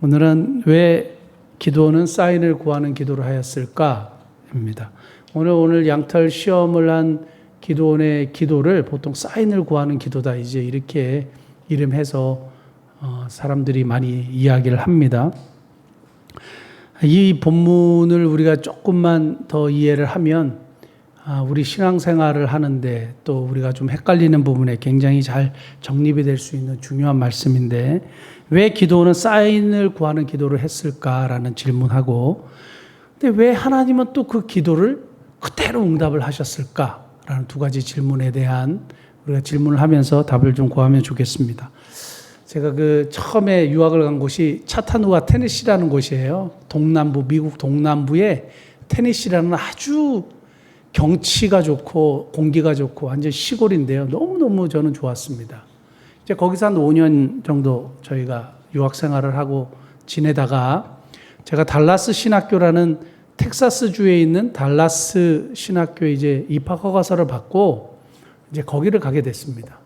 오늘은 왜 기도는 사인을 구하는 기도를 하였을까입니다. 오늘 양털 시험을 한 기도원의 기도를 보통 사인을 구하는 기도다 이제 이렇게 이름해서 사람들이 많이 이야기를 합니다. 이 본문을 우리가 조금만 더 이해를 하면 우리 신앙생활을 하는데 또 우리가 좀 헷갈리는 부분에 굉장히 잘 정립이 될 수 있는 중요한 말씀인데, 왜 기도는 사인을 구하는 기도를 했을까라는 질문하고, 근데 왜 하나님은 또 그 기도를 그대로 응답을 하셨을까라는 두 가지 질문에 대한 우리가 질문을 하면서 답을 좀 구하면 좋겠습니다. 제가 처음에 유학을 간 곳이 차타누가 테네시라는 곳이에요. 동남부, 미국 동남부의 테네시라는 아주 경치가 좋고 공기가 좋고 완전 시골인데요. 너무너무 저는 좋았습니다. 이제 거기서 한 5년 정도 저희가 유학 생활을 하고 지내다가 제가 달라스 신학교라는 텍사스주에 있는 달라스 신학교에 이제 입학 허가서를 받고 이제 거기를 가게 됐습니다.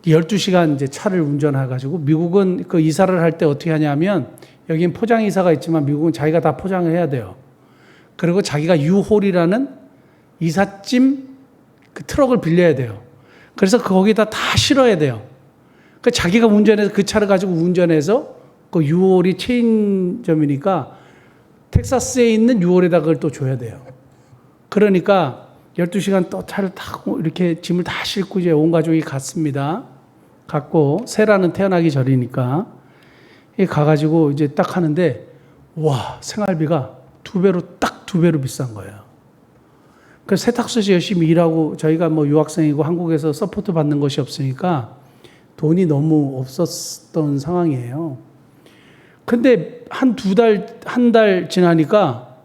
12시간 이제 차를 운전해가지고, 미국은 그 이사를 할 때 어떻게 하냐면, 여긴 포장이사가 있지만 미국은 자기가 다 포장을 해야 돼요. 그리고 자기가 유홀이라는 이삿짐 그 트럭을 빌려야 돼요. 그래서 거기다 다 실어야 돼요. 그 자기가 운전해서 그 차를 가지고 운전해서 그 유홀이 체인점이니까 텍사스에 있는 유홀에다 그걸 또 줘야 돼요. 그러니까 12시간 또 차를 타고 이렇게 짐을 다 싣고 이제 온 가족이 갔습니다. 갔고 세라는 태어나기 전이니까 가가지고 이제 딱 하는데, 와, 생활비가 두 배로 비싼 거예요. 그래서 세탁소에서 열심히 일하고, 저희가 뭐 유학생이고 한국에서 서포트 받는 것이 없으니까 돈이 너무 없었던 상황이에요. 근데 한 달 지나니까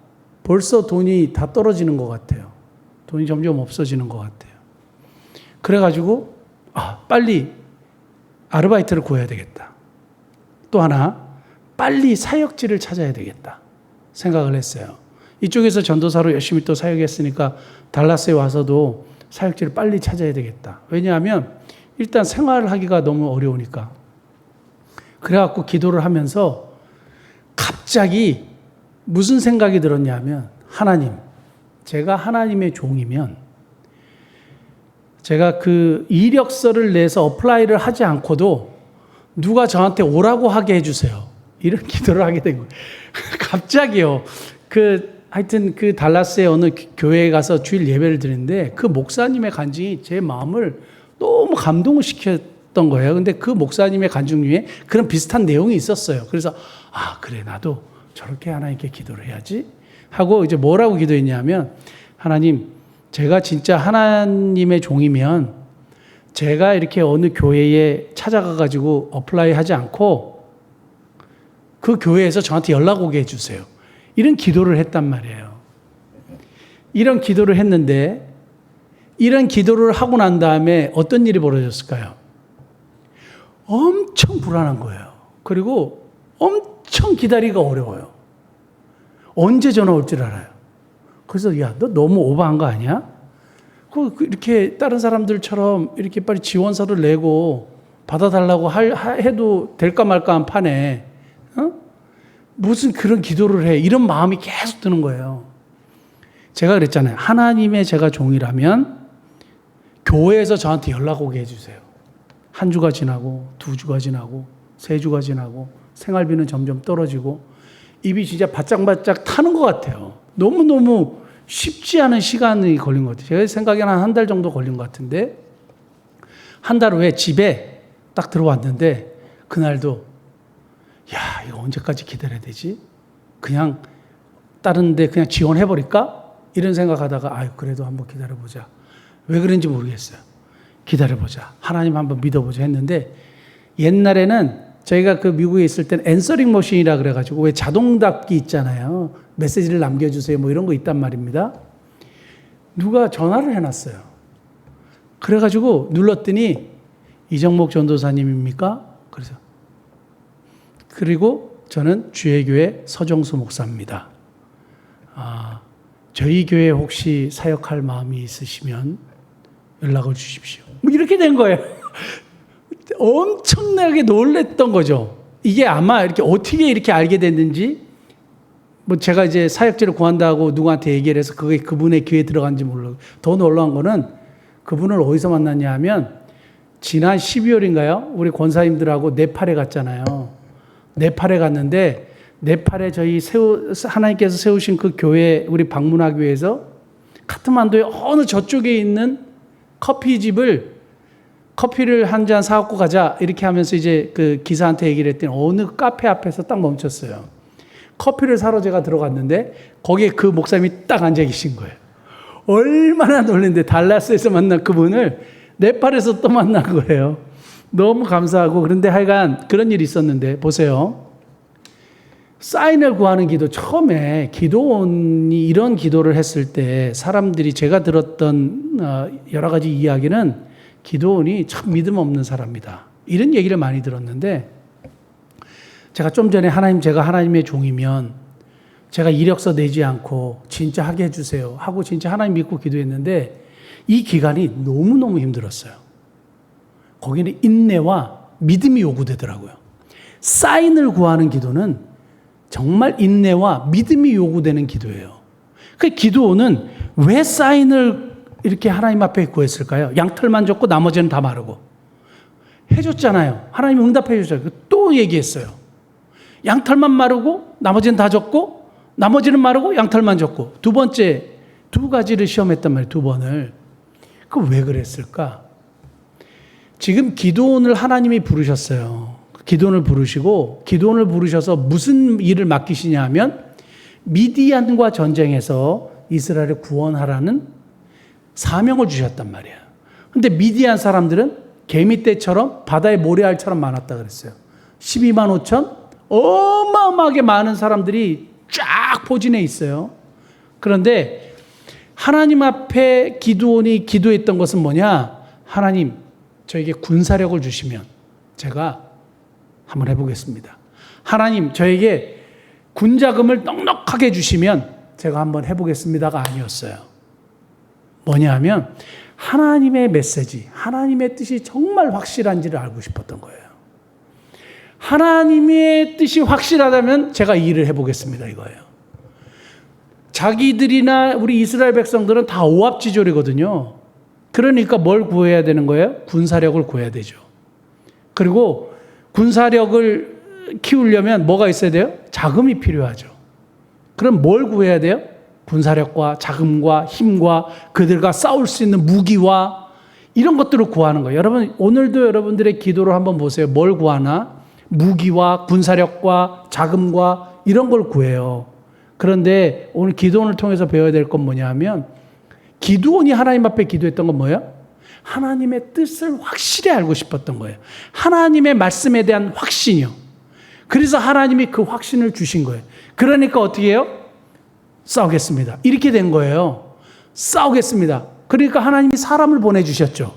벌써 돈이 다 떨어지는 것 같아요. 돈이 점점 없어지는 것 같아요. 그래가지고 빨리 아르바이트를 구해야 되겠다. 또 하나, 빨리 사역지를 찾아야 되겠다 생각을 했어요. 이쪽에서 전도사로 열심히 또 사역했으니까 달라스에 와서도 사역지를 빨리 찾아야 되겠다. 왜냐하면 일단 생활을 하기가 너무 어려우니까. 그래갖고 기도를 하면서 갑자기 무슨 생각이 들었냐면, 하나님, 제가 하나님의 종이면 제가 그 이력서를 내서 어플라이를 하지 않고도 누가 저한테 오라고 하게 해주세요. 이런 기도를 하게 된 거예요. 갑자기요. 하여튼 그 달라스의 어느 교회에 가서 주일 예배를 드리는데, 그 목사님의 간증이 제 마음을 너무 감동을 시켰던 거예요. 근데 그 목사님의 간증 중에 그런 비슷한 내용이 있었어요. 그래서 그래, 나도 저렇게 하나님께 기도를 해야지 하고 이제 뭐라고 기도했냐면, 하나님, 제가 진짜 하나님의 종이면 제가 이렇게 어느 교회에 찾아가 가지고 어플라이 하지 않고 그 교회에서 저한테 연락 오게 해주세요. 이런 기도를 했단 말이에요. 이런 기도를 했는데, 이런 기도를 하고 난 다음에 어떤 일이 벌어졌을까요? 엄청 불안한 거예요. 그리고 엄청 기다리기가 어려워요. 언제 전화 올 줄 알아요. 그래서 야, 너 너무 오버한 거 아니야? 이렇게 다른 사람들처럼 이렇게 빨리 지원서를 내고 받아달라고 해도 될까 말까 한 판에 무슨 그런 기도를 해. 이런 마음이 계속 드는 거예요. 제가 그랬잖아요. 하나님의 제가 종이라면 교회에서 저한테 연락 오게 해주세요. 한 주가 지나고, 2주가 지나고, 3주가 지나고, 생활비는 점점 떨어지고, 입이 진짜 바짝바짝 타는 것 같아요. 너무너무 쉽지 않은 시간이 걸린 것 같아요. 제가 생각에는 한 달 정도 걸린 것 같은데, 한 달 후에 집에 딱 들어왔는데, 그날도 야, 이거 언제까지 기다려야 되지? 그냥 다른 데 그냥 지원해버릴까? 이런 생각하다가 그래도 한번 기다려보자. 왜 그런지 모르겠어요. 기다려보자. 하나님 한번 믿어보자 했는데, 옛날에는 저희가 그 미국에 있을 때는 앤서링 머신이라 그래가지고 왜 자동답기 있잖아요. 메시지를 남겨주세요. 뭐 이런 거 있단 말입니다. 누가 전화를 해놨어요. 그래가지고 눌렀더니 이정목 전도사님입니까? 그리고 저는 주의교회 서정수 목사입니다. 저희 교회 혹시 사역할 마음이 있으시면 연락을 주십시오. 뭐 이렇게 된 거예요. 엄청나게 놀랬던 거죠. 이게 아마 이렇게 어떻게 이렇게 알게 됐는지, 뭐 제가 이제 사역지를 구한다고 누구한테 얘기를 해서 그게 그분의 귀에 들어간지 몰라요. 더 놀라운 거는 그분을 어디서 만났냐 하면 지난 12월인가요? 우리 권사님들하고 네팔에 갔잖아요. 네팔에 갔는데 네팔에 저희 하나님께서 세우신 그 교회, 우리 방문하교회에서 카트만두의 어느 저쪽에 있는 커피를 한 잔 사갖고 가자 이렇게 하면서 이제 그 기사한테 얘기를 했더니 어느 카페 앞에서 딱 멈췄어요. 커피를 사러 제가 들어갔는데 거기에 그 목사님이 딱 앉아 계신 거예요. 얼마나 놀랐는데 달라스에서 만난 그분을 네팔에서 또 만난 거예요. 너무 감사하고. 그런데 하여간 그런 일이 있었는데 보세요. 사인을 구하는 기도, 처음에 기도원이 이런 기도를 했을 때 사람들이, 제가 들었던 여러 가지 이야기는 기도원이 참 믿음 없는 사람이다, 이런 얘기를 많이 들었는데, 제가 좀 전에 제가 하나님의 종이면 제가 이력서 내지 않고 진짜 하게 해주세요 하고 진짜 하나님 믿고 기도했는데 이 기간이 너무너무 힘들었어요. 거기는 인내와 믿음이 요구되더라고요. 사인을 구하는 기도는 정말 인내와 믿음이 요구되는 기도예요. 그 기도는 왜 사인을 이렇게 하나님 앞에 구했을까요? 양털만 줬고 나머지는 다 마르고. 해줬잖아요. 하나님이 응답해 주셨어요. 또 얘기했어요. 양털만 마르고 나머지는 다 줬고, 나머지는 마르고 양털만 줬고. 두 번째, 두 가지를 시험했단 말이에요. 두 번을. 그 왜 그랬을까? 지금 기도원을 하나님이 부르셨어요. 기도원을 부르셔서 무슨 일을 맡기시냐 하면 미디안과 전쟁에서 이스라엘을 구원하라는 사명을 주셨단 말이에요. 근데 미디안 사람들은 개미떼처럼 바다의 모래알처럼 많았다 그랬어요. 12만 5천? 어마어마하게 많은 사람들이 쫙 포진해 있어요. 그런데 하나님 앞에 기도원이 기도했던 것은 뭐냐? 하나님, 저에게 군사력을 주시면 제가 한번 해보겠습니다. 하나님, 저에게 군자금을 넉넉하게 주시면 제가 한번 해보겠습니다가 아니었어요. 뭐냐 하면 하나님의 메시지, 하나님의 뜻이 정말 확실한지를 알고 싶었던 거예요. 하나님의 뜻이 확실하다면 제가 이 일을 해보겠습니다, 이거예요. 자기들이나 우리 이스라엘 백성들은 다 오합지졸이거든요. 그러니까 뭘 구해야 되는 거예요? 군사력을 구해야 되죠. 그리고 군사력을 키우려면 뭐가 있어야 돼요? 자금이 필요하죠. 그럼 뭘 구해야 돼요? 군사력과 자금과 힘과 그들과 싸울 수 있는 무기와 이런 것들을 구하는 거예요. 여러분, 오늘도 여러분들의 기도를 한번 보세요. 뭘 구하나? 무기와 군사력과 자금과 이런 걸 구해요. 그런데 오늘 기도원을 통해서 배워야 될 건 뭐냐 하면, 기도원이 하나님 앞에 기도했던 건 뭐예요? 하나님의 뜻을 확실히 알고 싶었던 거예요. 하나님의 말씀에 대한 확신이요. 그래서 하나님이 그 확신을 주신 거예요. 그러니까 어떻게 해요? 싸우겠습니다. 이렇게 된 거예요. 싸우겠습니다. 그러니까 하나님이 사람을 보내주셨죠.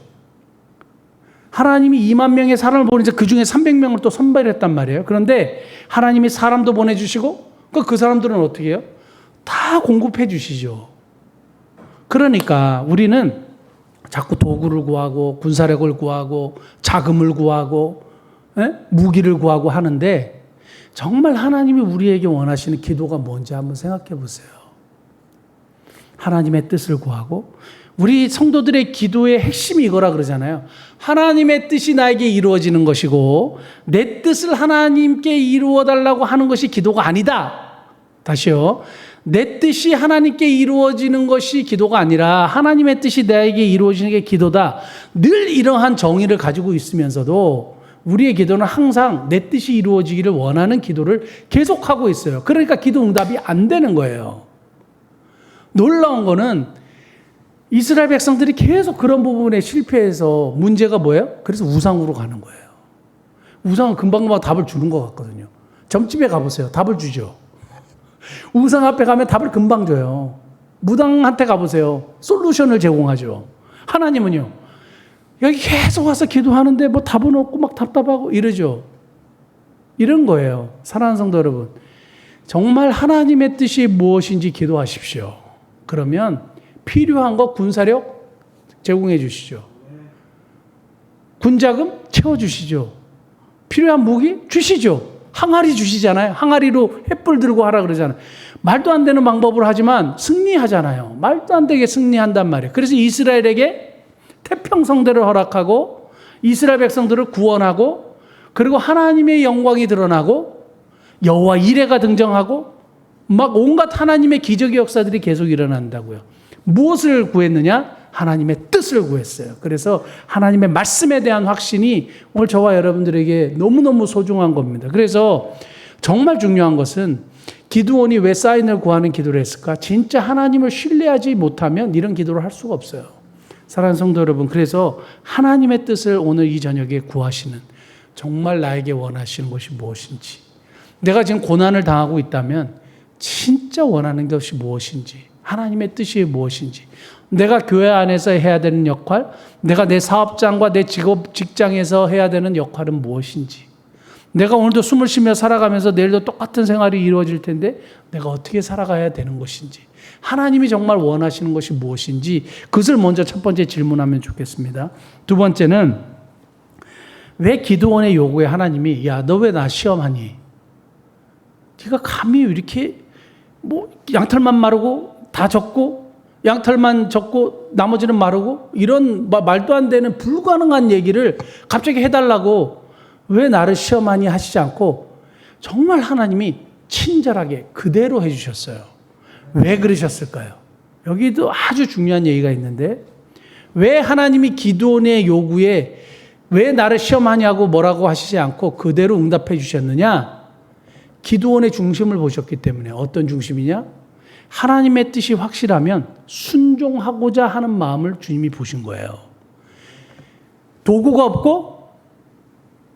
하나님이 2만 명의 사람을 보내서 그 중에 300명을 또 선발했단 말이에요. 그런데 하나님이 사람도 보내주시고 그 사람들은 어떻게 해요? 다 공급해 주시죠. 그러니까 우리는 자꾸 도구를 구하고 군사력을 구하고 자금을 구하고 무기를 구하고 하는데, 정말 하나님이 우리에게 원하시는 기도가 뭔지 한번 생각해 보세요. 하나님의 뜻을 구하고, 우리 성도들의 기도의 핵심이 이거라 그러잖아요. 하나님의 뜻이 나에게 이루어지는 것이고 내 뜻을 하나님께 이루어 달라고 하는 것이 기도가 아니다. 다시요. 내 뜻이 하나님께 이루어지는 것이 기도가 아니라 하나님의 뜻이 나에게 이루어지는 게 기도다. 늘 이러한 정의를 가지고 있으면서도 우리의 기도는 항상 내 뜻이 이루어지기를 원하는 기도를 계속하고 있어요. 그러니까 기도 응답이 안 되는 거예요. 놀라운 거는 이스라엘 백성들이 계속 그런 부분에 실패해서 문제가 뭐예요? 그래서 우상으로 가는 거예요. 우상은 금방금방 답을 주는 것 같거든요. 점집에 가보세요. 답을 주죠. 우상 앞에 가면 답을 금방 줘요. 무당한테 가보세요. 솔루션을 제공하죠. 하나님은요, 여기 계속 와서 기도하는데 뭐 답은 없고 막 답답하고 이러죠. 이런 거예요. 사랑하는 성도 여러분, 정말 하나님의 뜻이 무엇인지 기도하십시오. 그러면 필요한 거 군사력 제공해 주시죠. 군자금 채워 주시죠. 필요한 무기 주시죠. 항아리 주시잖아요. 항아리로 횃불 들고 하라 그러잖아요. 말도 안 되는 방법으로 하지만 승리하잖아요. 말도 안 되게 승리한단 말이에요. 그래서 이스라엘에게 태평성대를 허락하고 이스라엘 백성들을 구원하고 그리고 하나님의 영광이 드러나고 여호와 이레가 등장하고 막 온갖 하나님의 기적의 역사들이 계속 일어난다고요. 무엇을 구했느냐? 하나님의 뜻을 구했어요. 그래서 하나님의 말씀에 대한 확신이 오늘 저와 여러분들에게 너무너무 소중한 겁니다. 그래서 정말 중요한 것은 기드온이 왜 사인을 구하는 기도를 했을까? 진짜 하나님을 신뢰하지 못하면 이런 기도를 할 수가 없어요. 사랑하는 성도 여러분, 그래서 하나님의 뜻을 오늘 이 저녁에 구하시는, 정말 나에게 원하시는 것이 무엇인지, 내가 지금 고난을 당하고 있다면 진짜 원하는 것이 무엇인지, 하나님의 뜻이 무엇인지, 내가 교회 안에서 해야 되는 역할, 내가 내 사업장과 내 직장에서 해야 되는 역할은 무엇인지, 내가 오늘도 숨을 쉬며 살아가면서 내일도 똑같은 생활이 이루어질 텐데 내가 어떻게 살아가야 되는 것인지, 하나님이 정말 원하시는 것이 무엇인지, 그것을 먼저 첫 번째 질문하면 좋겠습니다. 두 번째는 왜 기드온의 요구에 하나님이 야, 너 왜 나 시험하니? 네가 감히 이렇게 양털만 마르고 다 적고 양털만 적고 나머지는 마르고 이런 말도 안 되는 불가능한 얘기를 갑자기 해달라고 왜 나를 시험하니 하시지 않고 정말 하나님이 친절하게 그대로 해주셨어요. 왜 그러셨을까요? 여기도 아주 중요한 얘기가 있는데, 왜 하나님이 기드온의 요구에 왜 나를 시험하냐고 뭐라고 하시지 않고 그대로 응답해 주셨느냐? 기드온의 중심을 보셨기 때문에. 어떤 중심이냐? 하나님의 뜻이 확실하면 순종하고자 하는 마음을 주님이 보신 거예요. 도구가 없고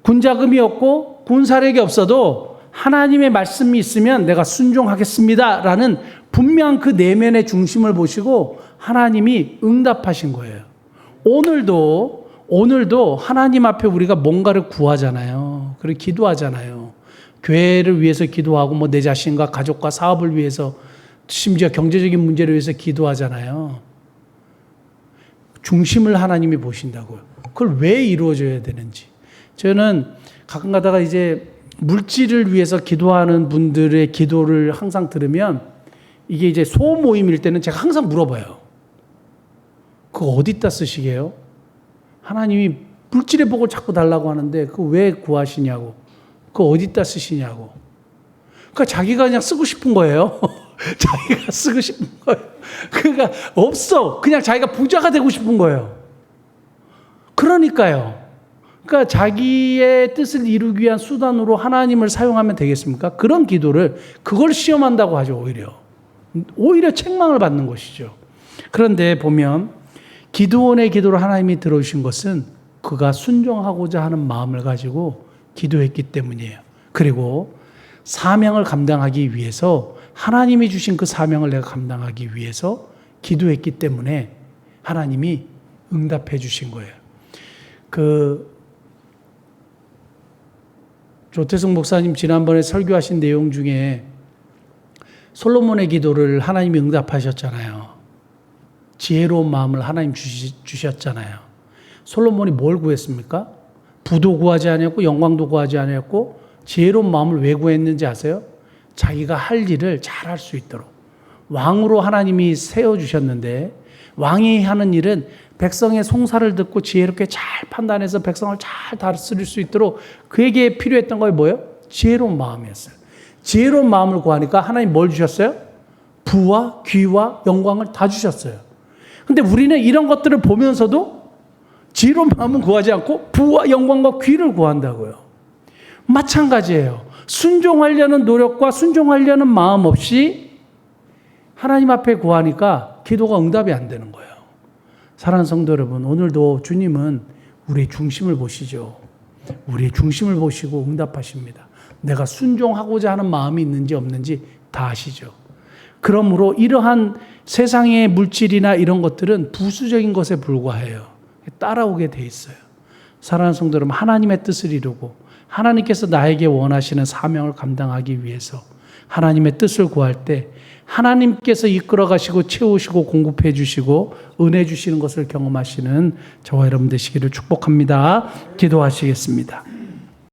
군자금이 없고 군사력이 없어도 하나님의 말씀이 있으면 내가 순종하겠습니다라는 분명한 그 내면의 중심을 보시고 하나님이 응답하신 거예요. 오늘도 하나님 앞에 우리가 뭔가를 구하잖아요. 그리고 기도하잖아요. 교회를 위해서 기도하고 내 자신과 가족과 사업을 위해서, 심지어 경제적인 문제를 위해서 기도하잖아요. 중심을 하나님이 보신다고요. 그걸 왜 이루어져야 되는지. 저는 가끔 가다가 이제 물질을 위해서 기도하는 분들의 기도를 항상 들으면, 이게 이제 소모임일 때는 제가 항상 물어봐요. 그거 어디다 쓰시게요? 하나님이 물질의 복을 자꾸 달라고 하는데 그거 왜 구하시냐고. 그거 어디다 쓰시냐고. 그러니까 자기가 그냥 쓰고 싶은 거예요. 자기가 쓰고 싶은 거예요. 그러니까 없어. 그냥 자기가 부자가 되고 싶은 거예요. 그러니까요. 그러니까 자기의 뜻을 이루기 위한 수단으로 하나님을 사용하면 되겠습니까? 그런 기도를, 그걸 시험한다고 하죠. 오히려 책망을 받는 것이죠. 그런데 보면 기드온의 기도를 하나님이 들어주신 것은 그가 순종하고자 하는 마음을 가지고 기도했기 때문이에요. 그리고 사명을 감당하기 위해서, 하나님이 주신 그 사명을 내가 감당하기 위해서 기도했기 때문에 하나님이 응답해 주신 거예요. 조태승 목사님 지난번에 설교하신 내용 중에 솔로몬의 기도를 하나님이 응답하셨잖아요. 지혜로운 마음을 하나님 주셨잖아요. 솔로몬이 뭘 구했습니까? 부도 구하지 아니었고 영광도 구하지 아니었고 지혜로운 마음을 왜 구했는지 아세요? 자기가 할 일을 잘할 수 있도록. 왕으로 하나님이 세워주셨는데, 왕이 하는 일은 백성의 송사를 듣고 지혜롭게 잘 판단해서 백성을 잘 다스릴 수 있도록 그에게 필요했던 거 뭐예요? 지혜로운 마음이었어요. 지혜로운 마음을 구하니까 하나님 뭘 주셨어요? 부와 귀와 영광을 다 주셨어요. 근데 우리는 이런 것들을 보면서도 지혜로운 마음은 구하지 않고 부와 영광과 귀를 구한다고요. 마찬가지예요. 순종하려는 노력과 순종하려는 마음 없이 하나님 앞에 구하니까 기도가 응답이 안 되는 거예요. 사랑하는 성도 여러분, 오늘도 주님은 우리의 중심을 보시죠. 우리의 중심을 보시고 응답하십니다. 내가 순종하고자 하는 마음이 있는지 없는지 다 아시죠. 그러므로 이러한 세상의 물질이나 이런 것들은 부수적인 것에 불과해요. 따라오게 돼 있어요. 사랑하는 성도 여러분, 하나님의 뜻을 이루고 하나님께서 나에게 원하시는 사명을 감당하기 위해서 하나님의 뜻을 구할 때 하나님께서 이끌어 가시고 채우시고 공급해 주시고 은혜 주시는 것을 경험하시는 저와 여러분 되시기를 축복합니다. 기도하시겠습니다.